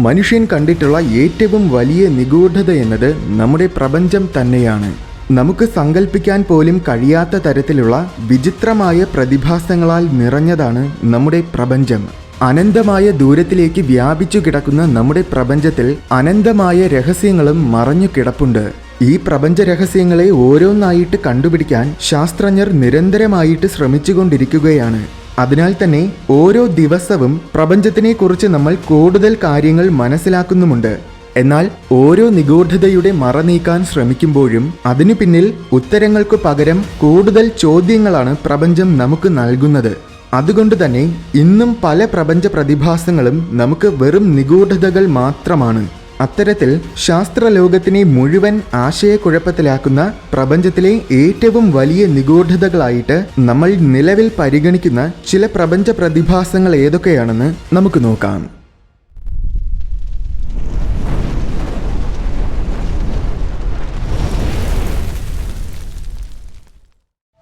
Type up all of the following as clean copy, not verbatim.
മനുഷ്യൻ കണ്ടിട്ടുള്ള ഏറ്റവും വലിയ നിഗൂഢത എന്നത് നമ്മുടെ പ്രപഞ്ചം തന്നെയാണ്. നമുക്ക് സങ്കല്പിക്കാൻ പോലും കഴിയാത്ത തരത്തിലുള്ള വിചിത്രമായ പ്രതിഭാസങ്ങളാൽ നിറഞ്ഞതാണ് നമ്മുടെ പ്രപഞ്ചം. അനന്തമായ ദൂരത്തിലേക്ക് വ്യാപിച്ചു കിടക്കുന്ന നമ്മുടെ പ്രപഞ്ചത്തിൽ അനന്തമായ രഹസ്യങ്ങളും മറഞ്ഞു കിടപ്പുണ്ട്. ഈ പ്രപഞ്ച രഹസ്യങ്ങളെ ഓരോന്നായിട്ട് കണ്ടുപിടിക്കാൻ ശാസ്ത്രജ്ഞർ നിരന്തരമായിട്ട് ശ്രമിച്ചുകൊണ്ടിരിക്കുകയാണ്. അതിനാൽ തന്നെ ഓരോ ദിവസവും പ്രപഞ്ചത്തിനെക്കുറിച്ച് നമ്മൾ കൂടുതൽ കാര്യങ്ങൾ മനസ്സിലാക്കുന്നുമുണ്ട്. എന്നാൽ ഓരോ നിഗൂഢതയുടെ മറ നീക്കാൻ ശ്രമിക്കുമ്പോഴും അതിനു പിന്നിൽ ഉത്തരങ്ങൾക്കു പകരം കൂടുതൽ ചോദ്യങ്ങളാണ് പ്രപഞ്ചം നമുക്ക് നൽകുന്നത്. അതുകൊണ്ട് തന്നെ ഇന്നും പല പ്രപഞ്ച പ്രതിഭാസങ്ങളും നമുക്ക് വെറും നിഗൂഢതകൾ മാത്രമാണ്. അത്തരത്തിൽ ശാസ്ത്രലോകത്തിനെ മുഴുവൻ ആശയക്കുഴപ്പത്തിലാക്കുന്ന പ്രപഞ്ചത്തിലെ ഏറ്റവും വലിയ നിഗൂഢതകളായിട്ട് നമ്മൾ നിലവിൽ പരിഗണിക്കുന്ന ചില പ്രപഞ്ച പ്രതിഭാസങ്ങൾ ഏതൊക്കെയാണെന്ന് നമുക്ക് നോക്കാം.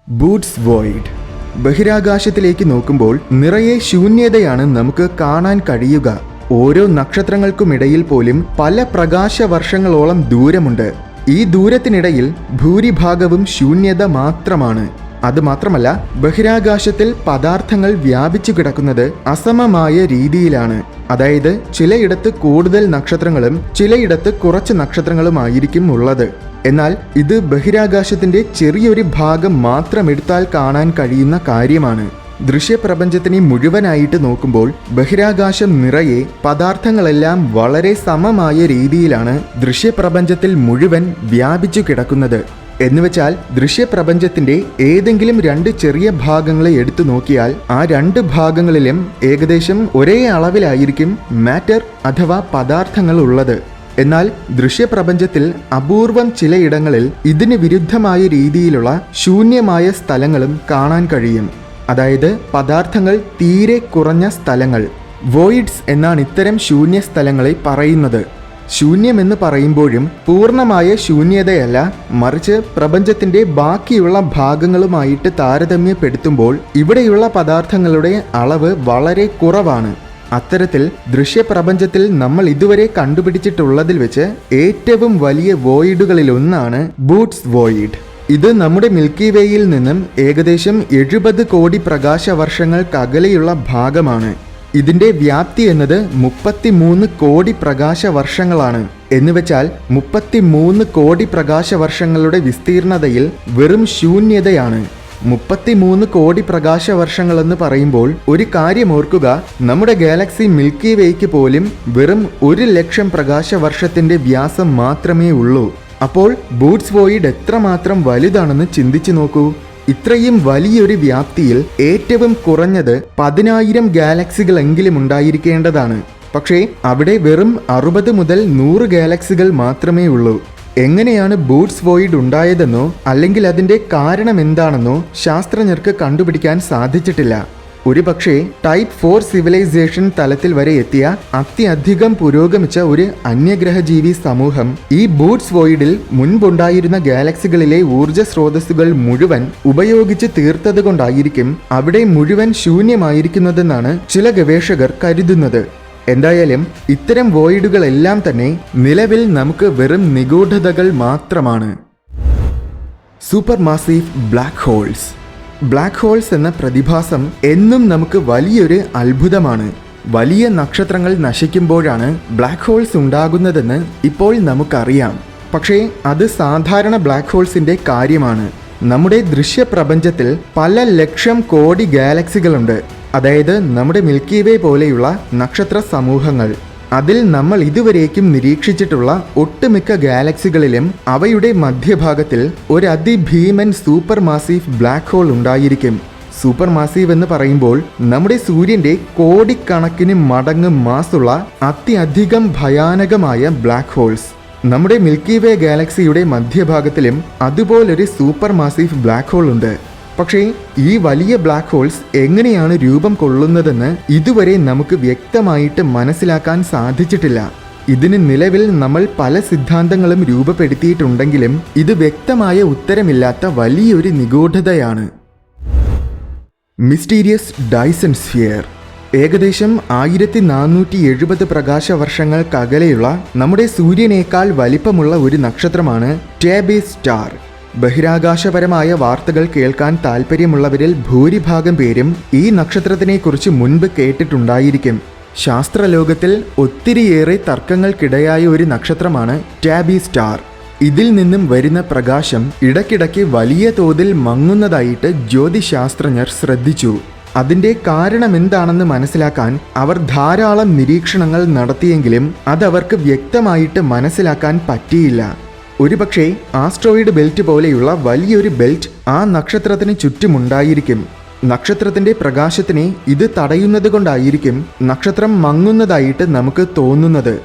Boots void. ബഹിരാകാശത്തിലേക്ക് നോക്കുമ്പോൾ നിറയെ ശൂന്യതയാണ് നമുക്ക് കാണാൻ കഴിയുക. ഓരോ നക്ഷത്രങ്ങൾക്കുമിടയിൽ പോലും പല പ്രകാശ വർഷങ്ങളോളം ദൂരമുണ്ട്. ഈ ദൂരത്തിനിടയിൽ ഭൂരിഭാഗവും ശൂന്യത മാത്രമാണ്. അതുമാത്രമല്ല, ബഹിരാകാശത്തിൽ പദാർത്ഥങ്ങൾ വ്യാപിച്ചു കിടക്കുന്നത് അസമമായ രീതിയിലാണ്. അതായത് ചിലയിടത്ത് കൂടുതൽ നക്ഷത്രങ്ങളും ചിലയിടത്ത് കുറച്ച് നക്ഷത്രങ്ങളുമായിരിക്കും ഉള്ളത്. എന്നാൽ ഇത് ബഹിരാകാശത്തിന്റെ ചെറിയൊരു ഭാഗം മാത്രം എടുത്താൽ കാണാൻ കഴിയുന്ന കാര്യമാണ്. ദൃശ്യപ്രപഞ്ചത്തിനെ മുഴുവനായിട്ട് നോക്കുമ്പോൾ ബഹിരാകാശം നിറയെ പദാർത്ഥങ്ങളെല്ലാം വളരെ സമമായ രീതിയിലാണ് ദൃശ്യപ്രപഞ്ചത്തിൽ മുഴുവൻ വ്യാപിച്ചു കിടക്കുന്നത്. എന്നുവെച്ചാൽ ദൃശ്യപ്രപഞ്ചത്തിന്റെ ഏതെങ്കിലും രണ്ട് ചെറിയ ഭാഗങ്ങളെ എടുത്തു നോക്കിയാൽ ആ രണ്ട് ഭാഗങ്ങളിലും ഏകദേശം ഒരേ അളവിലായിരിക്കും മാറ്റർ അഥവാ പദാർത്ഥങ്ങൾ ഉള്ളത്. എന്നാൽ ദൃശ്യപ്രപഞ്ചത്തിൽ അപൂർവം ചിലയിടങ്ങളിൽ ഇതിന് വിരുദ്ധമായ രീതിയിലുള്ള ശൂന്യമായ സ്ഥലങ്ങളും കാണാൻ കഴിയും. അതായത് പദാർത്ഥങ്ങൾ തീരെ കുറഞ്ഞ സ്ഥലങ്ങൾ. വോയിഡ്സ് എന്നാണ് ഇത്തരം ശൂന്യ സ്ഥലങ്ങളെ പറയുന്നത്. ശൂന്യമെന്ന് പറയുമ്പോഴും പൂർണ്ണമായ ശൂന്യതയല്ല, മറിച്ച് പ്രപഞ്ചത്തിന്റെ ബാക്കിയുള്ള ഭാഗങ്ങളുമായിട്ട് താരതമ്യപ്പെടുത്തുമ്പോൾ ഇവിടെയുള്ള പദാർത്ഥങ്ങളുടെ അളവ് വളരെ കുറവാണ്. അത്തരത്തിൽ ദൃശ്യപ്രപഞ്ചത്തിൽ നമ്മൾ ഇതുവരെ കണ്ടുപിടിച്ചിട്ടുള്ളതിൽ വെച്ച് ഏറ്റവും വലിയ വോയിഡുകളിലൊന്നാണ് ബൂട്ട്സ് വോയിഡ്. ഇത് നമ്മുടെ മിൽക്കി വേയിൽ നിന്നും ഏകദേശം 70 കോടി പ്രകാശ വർഷങ്ങൾക്കകലെയുള്ള ഭാഗമാണ്. ഇതിന്റെ വ്യാപ്തി എന്നത് 33 കോടി പ്രകാശ വർഷങ്ങളാണ്. എന്നുവെച്ചാൽ 33 കോടി പ്രകാശ വർഷങ്ങളുടെ വിസ്തീർണതയിൽ വെറും ശൂന്യതയാണ്. 33 കോടി പ്രകാശ വർഷങ്ങളെന്ന് പറയുമ്പോൾ ഒരു കാര്യം ഓർക്കുക, നമ്മുടെ ഗാലക്സി മിൽക്കി വേയ്ക്ക് പോലും വെറും 1 ലക്ഷം പ്രകാശ വർഷത്തിന്റെ വ്യാസം മാത്രമേ ഉള്ളൂ. അപ്പോൾ ബൂട്ട്സ് വോയിഡ് എത്രമാത്രം വലുതാണെന്ന് ചിന്തിച്ചു നോക്കൂ. ഇത്രയും വലിയൊരു വ്യാപ്തിയിൽ ഏറ്റവും കുറഞ്ഞത് 10,000 ഗാലക്സികളെങ്കിലും ഉണ്ടായിരിക്കേണ്ടതാണ്. പക്ഷേ അവിടെ വെറും 60 മുതൽ 100 ഗാലക്സികൾ മാത്രമേ ഉള്ളൂ. എങ്ങനെയാണ് ബൂട്ട്സ് വോയിഡ് ഉണ്ടായതെന്നോ അല്ലെങ്കിൽ അതിന്റെ കാരണം എന്താണെന്നോ ശാസ്ത്രജ്ഞർക്ക് കണ്ടുപിടിക്കാൻ സാധിച്ചിട്ടില്ല. ഒരുപക്ഷെ ടൈപ്പ് 4 സിവിലൈസേഷൻ തലത്തിൽ വരെ എത്തിയ അത്യധികം പുരോഗമിച്ച ഒരു അന്യഗ്രഹജീവി സമൂഹം ഈ ബൂട്ട്സ് വോയിഡിൽ മുൻപുണ്ടായിരുന്ന ഗാലക്സികളിലെ ഊർജ സ്രോതസ്സുകൾ മുഴുവൻ ഉപയോഗിച്ച് തീർത്തതുകൊണ്ടായിരിക്കും അവിടെ മുഴുവൻ ശൂന്യമായിരിക്കുന്നതെന്നാണ് ചില ഗവേഷകർ കരുതുന്നത്. എന്തായാലും ഇത്തരം വോയിഡുകളെല്ലാം തന്നെ നിലവിൽ നമുക്ക് വെറും നിഗൂഢതകൾ മാത്രമാണ്. Super massive black holes. Black holes എന്ന പ്രതിഭാസം എന്നും നമുക്ക് വലിയൊരു അത്ഭുതമാണ്. വലിയ നക്ഷത്രങ്ങൾ നശിക്കുമ്പോഴാണ് ബ്ലാക്ക് ഹോൾസ് ഉണ്ടാകുന്നതെന്ന് ഇപ്പോൾ നമുക്കറിയാം. പക്ഷേ അത് സാധാരണ ബ്ലാക്ക് ഹോൾസിന്റെ കാര്യമാണ്. നമ്മുടെ ദൃശ്യപ്രപഞ്ചത്തിൽ പല ലക്ഷം കോടി ഗാലക്സികളുണ്ട്. അതായത് നമ്മുടെ മിൽക്കി വേ പോലെയുള്ള നക്ഷത്ര സമൂഹങ്ങൾ. അതിൽ നമ്മൾ ഇതുവരേക്കും നിരീക്ഷിച്ചിട്ടുള്ള ഒട്ടുമിക്ക ഗാലക്സികളിലും അവയുടെ മധ്യഭാഗത്തിൽ ഒരു അതിഭീമൻ സൂപ്പർ മാസീവ് ബ്ലാക്ക് ഹോൾ ഉണ്ടായിരിക്കും. സൂപ്പർ മാസീവ് എന്ന് പറയുമ്പോൾ നമ്മുടെ സൂര്യന്റെ കോടിക്കണക്കിന് മടങ്ങ് മാസുള്ള അത്യധികം ഭയാനകമായ ബ്ലാക്ക് ഹോൾസ്. നമ്മുടെ മിൽക്കി വേ ഗാലക്സിയുടെ മധ്യഭാഗത്തിലും അതുപോലൊരു സൂപ്പർ മാസീവ് ബ്ലാക്ക് ഹോൾ ഉണ്ട്. പക്ഷേ ഈ വലിയ ബ്ലാക്ക് ഹോൾസ് എങ്ങനെയാണ് രൂപം കൊള്ളുന്നതെന്ന് ഇതുവരെ നമുക്ക് വ്യക്തമായിട്ട് മനസ്സിലാക്കാൻ സാധിച്ചിട്ടില്ല. ഇതിന് നിലവിൽ നമ്മൾ പല സിദ്ധാന്തങ്ങളും രൂപപ്പെടുത്തിയിട്ടുണ്ടെങ്കിലും ഇത് വ്യക്തമായ ഉത്തരമില്ലാത്ത വലിയൊരു നിഗൂഢതയാണ്. Mysterious Dyson sphere. ഏകദേശം 1470 പ്രകാശവർഷങ്ങൾക്കകലെയുള്ള നമ്മുടെ സൂര്യനേക്കാൾ വലിപ്പമുള്ള ഒരു നക്ഷത്രമാണ് ടാബീസ് സ്റ്റാർ. ബഹിരാകാശപരമായ വാർത്തകൾ കേൾക്കാൻ താല്പര്യമുള്ളവരിൽ ഭൂരിഭാഗം പേരും ഈ നക്ഷത്രത്തിനെക്കുറിച്ച് മുൻപ് കേട്ടിട്ടുണ്ടായിരിക്കും. ശാസ്ത്രലോകത്തിൽ ഒത്തിരിയേറെ തർക്കങ്ങൾക്കിടയായ ഒരു നക്ഷത്രമാണ് ടാബീസ് സ്റ്റാർ. ഇതിൽ നിന്നും വരുന്ന പ്രകാശം ഇടയ്ക്കിടയ്ക്ക് വലിയ തോതിൽ മങ്ങുന്നതായിട്ട് ജ്യോതിശാസ്ത്രജ്ഞർ ശ്രദ്ധിച്ചു. അതിൻ്റെ കാരണമെന്താണെന്ന് മനസ്സിലാക്കാൻ അവർ ധാരാളം നിരീക്ഷണങ്ങൾ നടത്തിയെങ്കിലും അതവർക്ക് വ്യക്തമായിട്ട് മനസ്സിലാക്കാൻ പറ്റിയില്ല. ഒരുപക്ഷെ ആസ്ട്രോയിഡ് ബെൽറ്റ് പോലെയുള്ള വലിയൊരു ബെൽറ്റ് ആ നക്ഷത്രത്തിന് ചുറ്റുമുണ്ടായിരിക്കും. നക്ഷത്രത്തിന്റെ പ്രകാശത്തിനെ ഇത് തടയുന്നത് കൊണ്ടായിരിക്കും നക്ഷത്രം മങ്ങുന്നതായിട്ട് നമുക്ക് തോന്നുന്നത്.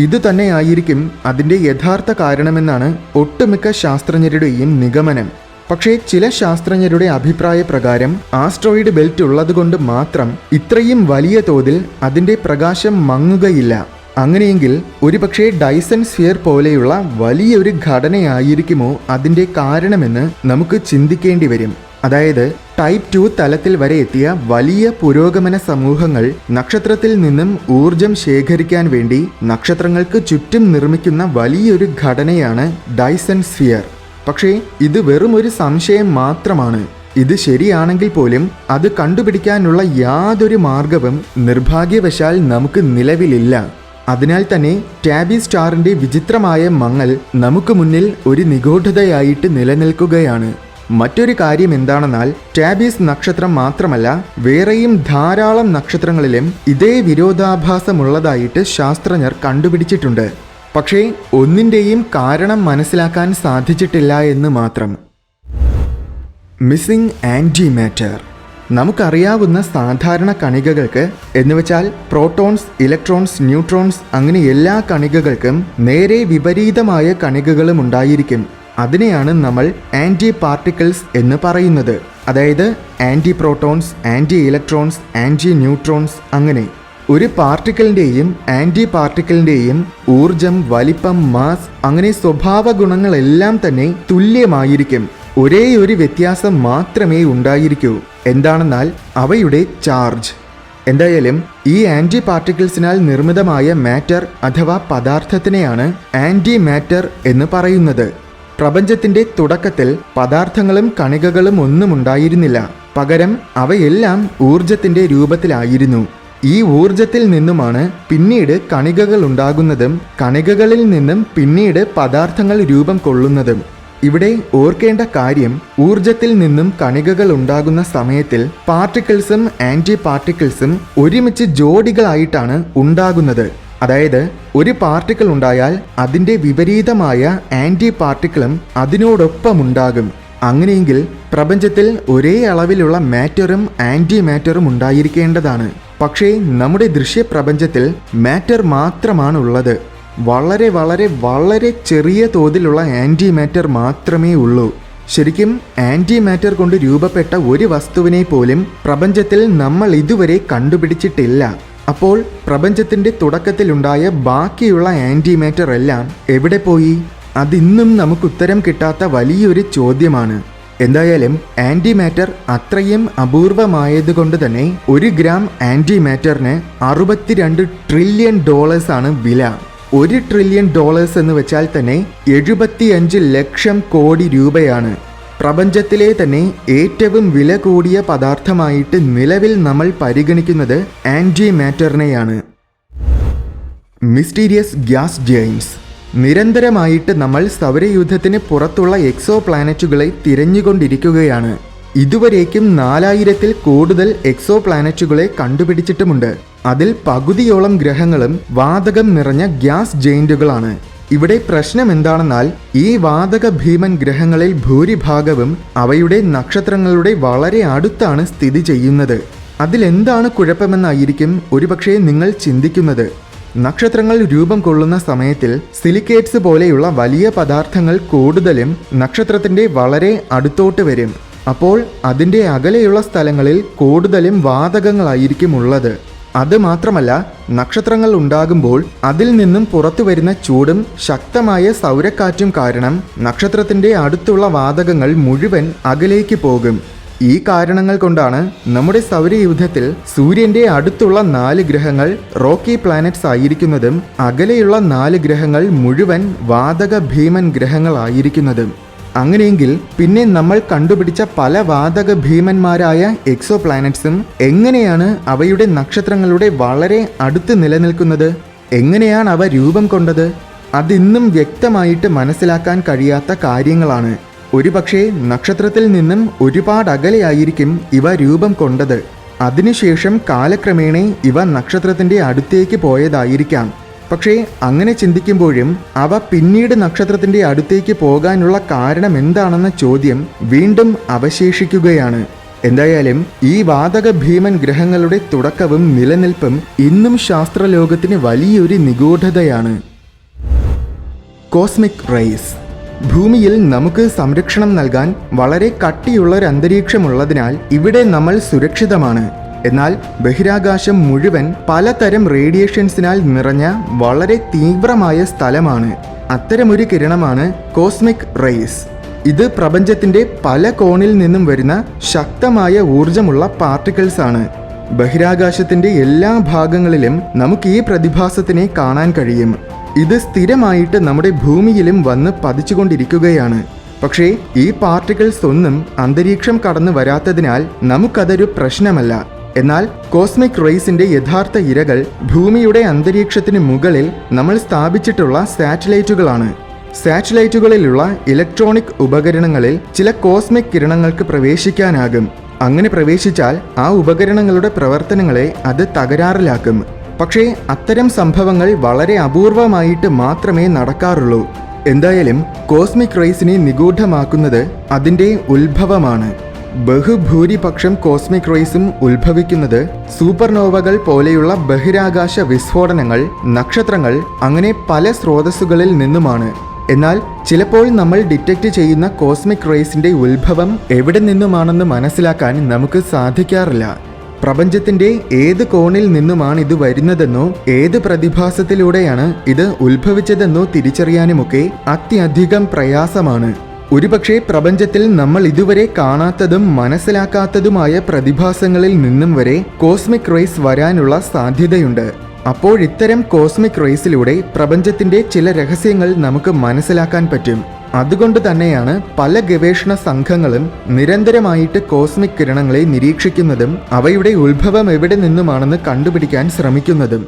ഇതുതന്നെയായിരിക്കും അതിൻ്റെ യഥാർത്ഥ കാരണമെന്നാണ് ഒട്ടുമിക്ക ശാസ്ത്രജ്ഞരുടെയും നിഗമനം. പക്ഷേ ചില ശാസ്ത്രജ്ഞരുടെ അഭിപ്രായ പ്രകാരം ആസ്ട്രോയിഡ് ബെൽറ്റ് ഉള്ളതുകൊണ്ട് മാത്രം ഇത്രയും വലിയ തോതിൽ അതിൻ്റെ പ്രകാശം മങ്ങുകയില്ല. അങ്ങനെയെങ്കിൽ ഒരുപക്ഷെ ഡൈസൺ സ്ഫിയർ പോലെയുള്ള വലിയൊരു ഘടനയായിരിക്കുമോ അതിൻ്റെ കാരണമെന്ന് നമുക്ക് ചിന്തിക്കേണ്ടി വരും. അതായത് ടൈപ്പ് 2 തലത്തിൽ വരെ എത്തിയ വലിയ പുരോഗമന സമൂഹങ്ങൾ നക്ഷത്രത്തിൽ നിന്നും ഊർജം ശേഖരിക്കാൻ വേണ്ടി നക്ഷത്രങ്ങൾക്ക് ചുറ്റും നിർമ്മിക്കുന്ന വലിയൊരു ഘടനയാണ് ഡൈസൺ സ്ഫിയർ. പക്ഷേ ഇത് വെറും ഒരു സംശയം മാത്രമാണ്. ഇത് ശരിയാണെങ്കിൽ പോലും അത് കണ്ടുപിടിക്കാനുള്ള യാതൊരു മാർഗവും നിർഭാഗ്യവശാൽ നമുക്ക് നിലവിലില്ല. അതിനാൽ തന്നെ ടാബീസ് സ്റ്റാറിന്റെ വിചിത്രമായ മങ്ങൽ നമുക്ക് മുന്നിൽ ഒരു നിഗൂഢതയായിട്ട് നിലനിൽക്കുകയാണ്. മറ്റൊരു കാര്യം എന്താണെന്നാൽ ടാബീസ് നക്ഷത്രം മാത്രമല്ല, വേറെയും ധാരാളം നക്ഷത്രങ്ങളിലും ഇതേ വിരോധാഭാസമുള്ളതായിട്ട് ശാസ്ത്രജ്ഞർ കണ്ടുപിടിച്ചിട്ടുണ്ട്. പക്ഷേ ഒന്നിൻ്റെയും കാരണം മനസ്സിലാക്കാൻ സാധിച്ചിട്ടില്ല എന്ന് മാത്രം. മിസ്സിംഗ് ആൻറ്റിമാറ്റർ. നമുക്കറിയാവുന്ന സാധാരണ കണികകൾക്ക് എന്നുവെച്ചാൽ പ്രോട്ടോൺസ്, ഇലക്ട്രോൺസ്, ന്യൂട്രോൺസ് അങ്ങനെ എല്ലാ കണികകൾക്കും നേരെ വിപരീതമായ കണികകളും ഉണ്ടായിരിക്കും. അതിനെയാണ് നമ്മൾ ആൻറ്റി പാർട്ടിക്കിൾസ് എന്ന് പറയുന്നത്. അതായത് anti protons, anti electrons, anti neutrons അങ്ങനെ. ഒരു പാർട്ടിക്കിളിൻ്റെയും ആൻറ്റി പാർട്ടിക്കിളിൻ്റെയും ഊർജം, വലിപ്പം, മാസ് അങ്ങനെ സ്വഭാവ ഗുണങ്ങളെല്ലാം തന്നെ തുല്യമായിരിക്കും. ഒരേ ഒരു വ്യത്യാസം മാത്രമേ ഉണ്ടായിരിക്കൂ. എന്താണെന്നാൽ അവയുടെ ചാർജ്. എന്തായാലും ഈ ആൻറ്റി പാർട്ടിക്കിൾസിനാൽ നിർമ്മിതമായ മാറ്റർ അഥവാ പദാർത്ഥത്തിനെയാണ് ആൻറ്റി മാറ്റർ എന്ന് പറയുന്നത്. പ്രപഞ്ചത്തിന്റെ തുടക്കത്തിൽ പദാർത്ഥങ്ങളും കണികകളും ഒന്നും ഉണ്ടായിരുന്നില്ല. പകരം അവയെല്ലാം ഊർജത്തിന്റെ രൂപത്തിലായിരുന്നു. ഈ ഊർജത്തിൽ നിന്നുമാണ് പിന്നീട് കണികകൾ ഉണ്ടാകുന്നതും കണികകളിൽ നിന്നും പിന്നീട് പദാർത്ഥങ്ങൾ രൂപം കൊള്ളുന്നതും. ഇവിടെ ഓർക്കേണ്ട കാര്യം, ഊർജത്തിൽ നിന്നും കണികകൾ ഉണ്ടാകുന്ന സമയത്തിൽ പാർട്ടിക്കിൾസും ആൻറ്റി പാർട്ടിക്കിൾസും ഒരുമിച്ച് ജോഡികളായിട്ടാണ് ഉണ്ടാകുന്നത്. അതായത് ഒരു പാർട്ടിക്കിൾ ഉണ്ടായാൽ അതിൻ്റെ വിപരീതമായ ആൻറ്റി പാർട്ടിക്കിളും അതിനോടൊപ്പമുണ്ടാകും. അങ്ങനെയെങ്കിൽ പ്രപഞ്ചത്തിൽ ഒരേ അളവിലുള്ള മാറ്ററും ആൻറ്റി മാറ്ററും ഉണ്ടായിരിക്കേണ്ടതാണ്. പക്ഷേ നമ്മുടെ ദൃശ്യപ്രപഞ്ചത്തിൽ മാറ്റർ മാത്രമാണുള്ളത്. വളരെ വളരെ വളരെ ചെറിയ തോതിലുള്ള ആൻറ്റി മാറ്റർ മാത്രമേ ഉള്ളൂ. ശരിക്കും ആൻറ്റി മാറ്റർ കൊണ്ട് രൂപപ്പെട്ട ഒരു വസ്തുവിനെ പോലും പ്രപഞ്ചത്തിൽ നമ്മൾ ഇതുവരെ കണ്ടുപിടിച്ചിട്ടില്ല. അപ്പോൾ പ്രപഞ്ചത്തിന്റെ തുടക്കത്തിലുണ്ടായ ബാക്കിയുള്ള ആൻറ്റി മാറ്റർ എല്ലാം എവിടെ പോയി? അതിന്നും നമുക്ക് ഉത്തരം കിട്ടാത്ത വലിയൊരു ചോദ്യമാണ്. എന്തായാലും ആൻറ്റി മാറ്റർ അത്രയും അപൂർവമായതുകൊണ്ട് തന്നെ 1 ഗ്രാം ആൻറ്റി മാറ്ററിന് $62 ട്രില്യൺ ആണ് വില. $1 ട്രില്യൺ എന്ന് വെച്ചാൽ തന്നെ 75 ലക്ഷം കോടി രൂപയാണ്. പ്രപഞ്ചത്തിലെ തന്നെ ഏറ്റവും വില കൂടിയ പദാർത്ഥമായിട്ട് നിലവിൽ നമ്മൾ പരിഗണിക്കുന്നത് ആൻറ്റി മാറ്ററിനെയാണ്. Mysterious gas giants. നിരന്തരമായിട്ട് നമ്മൾ സൗരയൂഥത്തിന് പുറത്തുള്ള എക്സോ പ്ലാനറ്റുകളെ തിരഞ്ഞുകൊണ്ടിരിക്കുകയാണ്. ഇതുവരേക്കും 4000-ൽ കൂടുതൽ എക്സോ പ്ലാനറ്റുകളെ കണ്ടുപിടിച്ചിട്ടുമുണ്ട്. അതിൽ പകുതിയോളം ഗ്രഹങ്ങളും വാതകം നിറഞ്ഞ ഗ്യാസ് ജെയിന്റുകളാണ്. ഇവിടെ പ്രശ്നം എന്താണെന്നാൽ ഈ വാതക ഭീമൻ ഗ്രഹങ്ങളിൽ ഭൂരിഭാഗവും അവയുടെ നക്ഷത്രങ്ങളുടെ വളരെ അടുത്താണ് സ്ഥിതി ചെയ്യുന്നത്. അതിലെന്താണ് കുഴപ്പമെന്നായിരിക്കും ഒരുപക്ഷെ നിങ്ങൾ ചിന്തിക്കുന്നത്. നക്ഷത്രങ്ങൾ രൂപം കൊള്ളുന്ന സമയത്തിൽ സിലിക്കേറ്റ്സ് പോലെയുള്ള വലിയ പദാർത്ഥങ്ങൾ കൂടുതലും നക്ഷത്രത്തിന്റെ വളരെ അടുത്തോട്ട് വരും. അപ്പോൾ അതിൻ്റെ അകലെയുള്ള സ്ഥലങ്ങളിൽ കൂടുതലും വാതകങ്ങളായിരിക്കും ഉള്ളത്. അതുമാത്രമല്ല, നക്ഷത്രങ്ങൾ ഉണ്ടാകുമ്പോൾ അതിൽ നിന്നും പുറത്തു വരുന്ന ചൂടും ശക്തമായ സൗരക്കാറ്റും കാരണം നക്ഷത്രത്തിന്റെ അടുത്തുള്ള വാതകങ്ങൾ മുഴുവൻ അകലേക്ക് പോകും. ഈ കാരണങ്ങൾ കൊണ്ടാണ് നമ്മുടെ സൗരയൂഥത്തിൽ സൂര്യന്റെ അടുത്തുള്ള 4 ഗ്രഹങ്ങൾ റോക്കി പ്ലാനറ്റ്സ് ആയിരിക്കുന്നതും അകലെയുള്ള 4 ഗ്രഹങ്ങൾ മുഴുവൻ വാതക ഭീമൻ ഗ്രഹങ്ങളായിരിക്കുന്നതും. അങ്ങനെയെങ്കിൽ പിന്നെ നമ്മൾ കണ്ടുപിടിച്ച പല വാതക ഭീമന്മാരായ എക്സോ പ്ലാനറ്റ്സും എങ്ങനെയാണ് അവയുടെ നക്ഷത്രങ്ങളുടെ വളരെ അടുത്ത് നിലനിൽക്കുന്നത്? എങ്ങനെയാണ് അവ രൂപം കൊണ്ടത്? അതിന്നും വ്യക്തമായിട്ട് മനസ്സിലാക്കാൻ കഴിയാത്ത കാര്യങ്ങളാണ്. ഒരുപക്ഷെ നക്ഷത്രത്തിൽ നിന്നും ഒരുപാട് അകലെയായിരിക്കും ഇവ രൂപം കൊണ്ടത്. അതിനുശേഷം കാലക്രമേണ ഇവ നക്ഷത്രത്തിന്റെ അടുത്തേക്ക് പോയതായിരിക്കാം. പക്ഷേ അങ്ങനെ ചിന്തിക്കുമ്പോഴും അവ പിന്നീട് നക്ഷത്രത്തിന്റെ അടുത്തേക്ക് പോകാനുള്ള കാരണം എന്താണെന്ന ചോദ്യം വീണ്ടും അവശേഷിക്കുകയാണ്. എന്തായാലും ഈ വാതക ഭീമൻ ഗ്രഹങ്ങളുടെ തുടക്കവും നിലനിൽപ്പും ഇന്നും ശാസ്ത്രലോകത്തിന് വലിയൊരു നിഗൂഢതയാണ്. Cosmic raise. ഭൂമിയിൽ നമുക്ക് സംരക്ഷണം നൽകാൻ വളരെ കട്ടിയുള്ള ഒരു അന്തരീക്ഷമുള്ളതിനാൽ ഇവിടെ നമ്മൾ സുരക്ഷിതമാണ്. എന്നാൽ ബഹിരാകാശം മുഴുവൻ പലതരം റേഡിയേഷൻസിനാൽ നിറഞ്ഞ വളരെ തീവ്രമായ സ്ഥലമാണ്. അത്തരമൊരു കിരണമാണ് കോസ്മിക് റേസ്. ഇത് പ്രപഞ്ചത്തിന്റെ പല കോണിൽ നിന്നും വരുന്ന ശക്തമായ ഊർജമുള്ള പാർട്ടിക്കിൾസ് ആണ്. ബഹിരാകാശത്തിന്റെ എല്ലാ ഭാഗങ്ങളിലും നമുക്ക് ഈ പ്രതിഭാസത്തിനെ കാണാൻ കഴിയും. ഇത് സ്ഥിരമായിട്ട് നമ്മുടെ ഭൂമിയിലും വന്ന് പതിച്ചുകൊണ്ടിരിക്കുകയാണ്. പക്ഷേ ഈ പാർട്ടിക്കിൾസ് ഒന്നും അന്തരീക്ഷം കടന്നു വരാത്തതിനാൽ നമുക്കതൊരു പ്രശ്നമല്ല. എന്നാൽ കോസ്മിക് റേസിന്റെ യഥാർത്ഥ ഇരകൾ ഭൂമിയുടെ അന്തരീക്ഷത്തിന് മുകളിൽ നമ്മൾ സ്ഥാപിച്ചിട്ടുള്ള സാറ്റലൈറ്റുകളാണ്. സാറ്റലൈറ്റുകളിലുള്ള ഇലക്ട്രോണിക് ഉപകരണങ്ങളിൽ ചില കോസ്മിക് കിരണങ്ങൾക്ക് പ്രവേശിക്കാനാകും. അങ്ങനെ പ്രവേശിച്ചാൽ ആ ഉപകരണങ്ങളുടെ പ്രവർത്തനങ്ങളെ അത് തകരാറിലാക്കും. പക്ഷേ അത്തരം സംഭവങ്ങൾ വളരെ അപൂർവമായിട്ട് മാത്രമേ നടക്കാറുള്ളൂ. എന്തായാലും കോസ്മിക് റേസിനെ നിഗൂഢമാക്കുന്നത് അതിൻ്റെ ഉത്ഭവമാണ്. ബഹുഭൂരിപക്ഷം കോസ്മിക് റേസും ഉത്ഭവിക്കുന്നത് സൂപ്പർനോവകൾ പോലെയുള്ള ബഹിരാകാശ വിസ്ഫോടനങ്ങൾ, നക്ഷത്രങ്ങൾ, അങ്ങനെ പല സ്രോതസ്സുകളിൽ നിന്നുമാണ്. എന്നാൽ ചിലപ്പോൾ നമ്മൾ ഡിറ്റക്റ്റ് ചെയ്യുന്ന കോസ്മിക് റേസിന്റെ ഉത്ഭവം എവിടെ നിന്നുമാണെന്ന് മനസ്സിലാക്കാൻ നമുക്ക് സാധിക്കാറില്ല. പ്രപഞ്ചത്തിന്റെ ഏത് കോണിൽ നിന്നുമാണ് ഇത് വരുന്നതെന്നോ ഏത് പ്രതിഭാസത്തിലൂടെയാണ് ഇത് ഉത്ഭവിച്ചതെന്നോ തിരിച്ചറിയാനുമൊക്കെ അത്യധികം പ്രയാസമാണ്. ഒരുപക്ഷെ പ്രപഞ്ചത്തിൽ നമ്മൾ ഇതുവരെ കാണാത്തതും മനസ്സിലാക്കാത്തതുമായ പ്രതിഭാസങ്ങളിൽ നിന്നും വരെ കോസ്മിക് റേസ് വരാനുള്ള സാധ്യതയുണ്ട്. അപ്പോൾ ഇത്തരം കോസ്മിക് റേസിലൂടെ പ്രപഞ്ചത്തിന്റെ ചില രഹസ്യങ്ങൾ നമുക്ക് മനസ്സിലാക്കാൻ പറ്റും. അതുകൊണ്ട് തന്നെയാണ് പല ഗവേഷണ സംഘങ്ങളും നിരന്തരമായിട്ട് കോസ്മിക് കിരണങ്ങളെ നിരീക്ഷിക്കുന്നതും അവയുടെ ഉത്ഭവം എവിടെ നിന്നുമാണെന്ന് കണ്ടുപിടിക്കാൻ ശ്രമിക്കുന്നതും.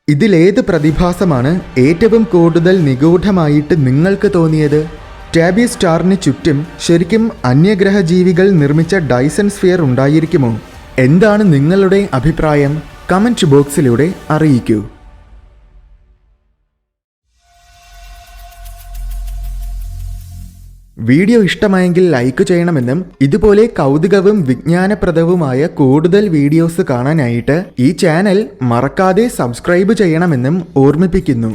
ഇതിലേത് പ്രതിഭാസമാണ് ഏറ്റവും കൂടുതൽ നിഗൂഢമായിട്ട് നിങ്ങൾക്ക് തോന്നിയത്? ടാബി സ്റ്റാറിന് ചുറ്റും ശരിക്കും അന്യഗ്രഹ ജീവികൾ നിർമ്മിച്ച ഡൈസൺ സ്ഫിയർ ഉണ്ടായിരിക്കുമോ? എന്താണ് നിങ്ങളുടെ അഭിപ്രായം? കമന്റ് ബോക്സിലൂടെ അറിയിക്കൂ. വീഡിയോ ഇഷ്ടമായെങ്കിൽ ലൈക്ക് ചെയ്യണമെന്നും ഇതുപോലെ കൗതുകവും വിജ്ഞാനപ്രദവുമായ കൂടുതൽ വീഡിയോസ് കാണാനായിട്ട് ഈ ചാനൽ മറക്കാതെ സബ്സ്ക്രൈബ് ചെയ്യണമെന്നും ഓർമ്മിപ്പിക്കുന്നു.